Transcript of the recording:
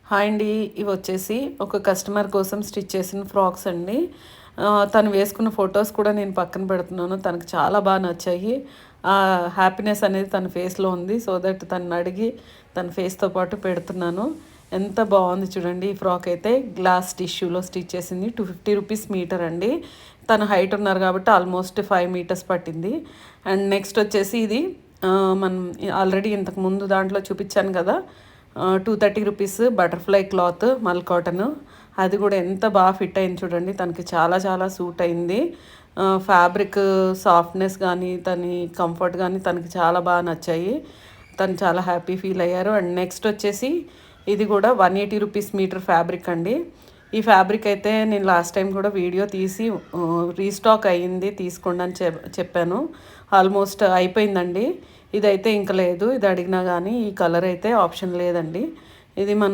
Hi అండి. ఇవి వచ్చేసి ఒక కస్టమర్ కోసం స్టిచ్ చేసిన ఫ్రాక్స్ అండి. తను వేసుకున్న ఫొటోస్ కూడా నేను పక్కన పెడుతున్నాను. తనకు చాలా బాగా నచ్చాయి. హ్యాపీనెస్ అనేది తన ఫేస్లో ఉంది. సో దట్ తనని అడిగి తన ఫేస్తో పాటు పెడుతున్నాను. ఎంత బాగుంది చూడండి. ఈ ఫ్రాక్ అయితే గ్లాస్ టిష్యూలో స్టిచ్ చేసింది. 250 రూపీస్ మీటర్ అండి. తను హైట్ ఉన్నారు కాబట్టి ఆల్మోస్ట్ 5 మీటర్స్ పట్టింది. అండ్ నెక్స్ట్ వచ్చేసి ఇది మనం ఆల్రెడీ ఇంతకు ముందు దాంట్లో చూపించాను కదా, 230 రూపీస్ బటర్ఫ్లై క్లాత్ మల్ కాటన్. అది కూడా ఎంత బాగా ఫిట్ అయింది చూడండి. తనకి చాలా చాలా సూట్ అయింది. ఫ్యాబ్రిక్ సాఫ్ట్నెస్ కానీ తన కంఫర్ట్ కానీ తనకి చాలా బాగా నచ్చాయి. తను చాలా హ్యాపీ ఫీల్ అయ్యారు. అండ్ నెక్స్ట్ వచ్చేసి ఇది కూడా 180 రూపీస్ మీటర్ ఫ్యాబ్రిక్ అండి. ఈ ఫ్యాబ్రిక్ అయితే నేను లాస్ట్ టైం కూడా వీడియో తీసి రీస్టాక్ అయ్యింది తీసుకోండి అని చెప్పాను. ఆల్మోస్ట్ అయిపోయిందండి. ఇదైతే ఇంకా లేదు. ఇది అడిగినా కానీ ఈ కలర్ అయితే ఆప్షన్ లేదండి. ఇది మన